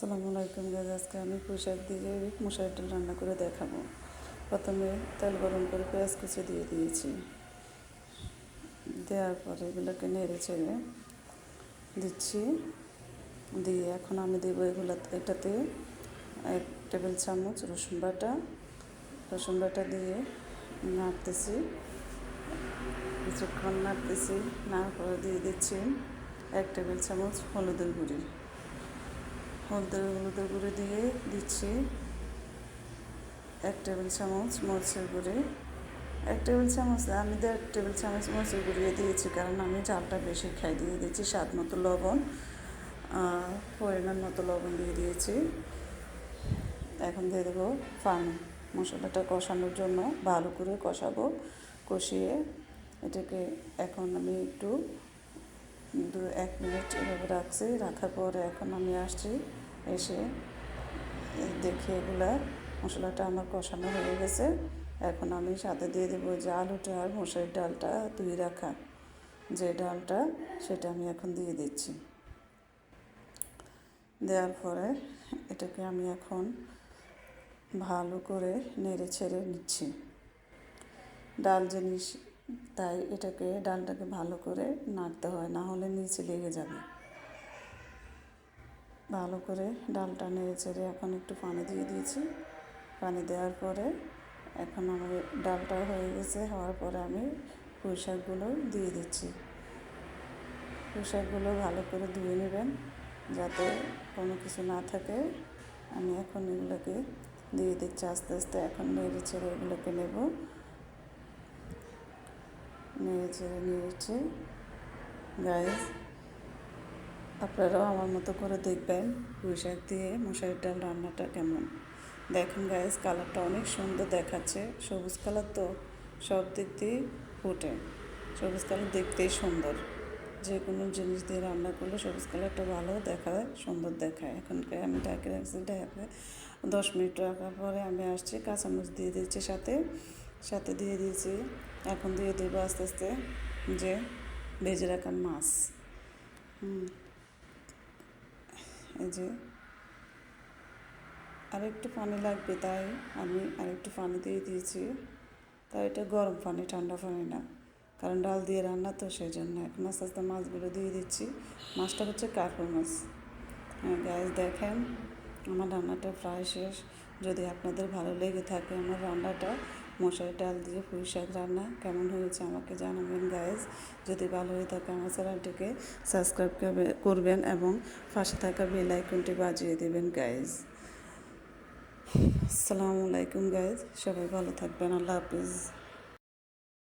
আসসালামু আলাইকুম গাইজ। আজকে আমি পুঁই শাক দিয়ে মশারি ডাল রান্না করে দেখাবো। প্রথমে তেল গরম করে পেঁয়াজ কুচি দিয়ে দিয়েছি। দেওয়ার পরে এগুলোকে নেড়ে চেড়ে দিচ্ছি। দিয়ে এখন আমি দেবো এটাতে 1 টেবিল চামচ রসুন বাটা দিয়ে নাড়তেছি। কিছুক্ষণ নাড়তেছি, নাড়ার পরে দিয়ে দিচ্ছি 1 টেবিল চামচ হলুদের গুঁড়ি দিয়ে দিচ্ছি 1 টেবিল চামচ মরিচের গুঁড়ি। 1 টেবিল চামচ আমি 1.5 টেবিল চামচ মরিচের গুঁড়ি দিয়েছি, কারণ আমি ঝালটা বেশি খাই। দিয়ে দিচ্ছি স্বাদ মতো লবণ, পরিমাণ মতো লবণ দিয়ে দিয়েছি। এখন দিয়ে দেবো পানি। মশলাটা কষানোর জন্য ভালো করে কষিয়ে এটাকে এখন আমি একটু 1 মিনিট এভাবে রাখার পরে এখন আমি এসে দেখি মশলাটা আমার কষানো হয়ে গেছে। এখন আমি সাথে দিয়ে দেবো যে আলুটা আর মশারির ডালটা ধুয়ে রাখা যে ডালটা, সেটা আমি এখন দিয়ে দিচ্ছি। দেওয়ার পরে এটাকে আমি এখন ভালো করে নেড়ে ছেড়ে নিচ্ছি। ডাল জিনিস তাই ডালটাকে ভালো করে নাড়তে হয়, না হলে নিচে লেগে যাবে। ভালো করে ডালটা নেড়ে চেড়ে এখন একটু পানি দিয়ে দিয়েছি। পানি দেওয়ার পরে এখন আমার ডালটা হয়ে গেছে। হওয়ার পরে আমি পুঁই শাকগুলো দিয়ে দিচ্ছি। পুঁই শাকগুলো ভালো করে ধুয়ে নেবেন যাতে কোনো কিছু না থাকে। আমি এখন এগুলোকে দিয়ে দিচ্ছি আস্তে আস্তে। এখন নেড়ে ছেড়ে এগুলোকে নেড়ে ছেড়ে নিয়েছি। গাইজ, আপনারাও আমার মতো করে দেখবেন পুঁই শাক দিয়ে মশারির ডাল রান্নাটা কেমন। দেখেন গাইজ, কালারটা অনেক সুন্দর দেখাচ্ছে। সবুজ কালার তো সব দিক দিয়ে ফুটে। সবুজ কালার দেখতেই সুন্দর। যে কোনো জিনিস দিয়ে রান্না করলে সবুজ কালারটা ভালো দেখায়, সুন্দর দেখায়। এখনকে আমি ঢাকে রাখছি। 10 মিনিট রাখার পরে আমি আসছি, কাঁচামরিচ দিয়ে দিচ্ছি সাথে দিয়ে দিয়েছি। এখন দিয়ে দেবো আস্তে আস্তে যে ভেজে রাখা মাছ। এই যে আরেকটু পানি লাগবে, তাই আমি আরেকটু পানি দিয়ে দিয়েছি। তাই এটা গরম পানি, ঠান্ডা পানি না, কারণ ডাল দিয়ে রান্না তো, সেই জন্য। এখন আস্তে আস্তে মাছগুলো দিয়ে দিচ্ছি। মাছটা হচ্ছে কার্পু মাছ। গাইজ, দেখেন আমার রান্নাটা প্রায় শেষ। যদি আপনাদের ভালো লেগে থাকে আমার রান্নাটা, মশারি ডাল দিয়ে পুঁই শাক রান্না কেমন হয়েছে আমাকে জানাবেন গাইজ। যদি ভালো হয়ে থাকে আমার চ্যানেলটিকে সাবস্ক্রাইব করবেন এবং পাশে থাকা বেল আইকনটি বাজিয়ে দেবেন গাইজ। আসসালামু আলাইকুম গাইজ, সবাই ভালো থাকবেন। আল্লাহ হাফিজ।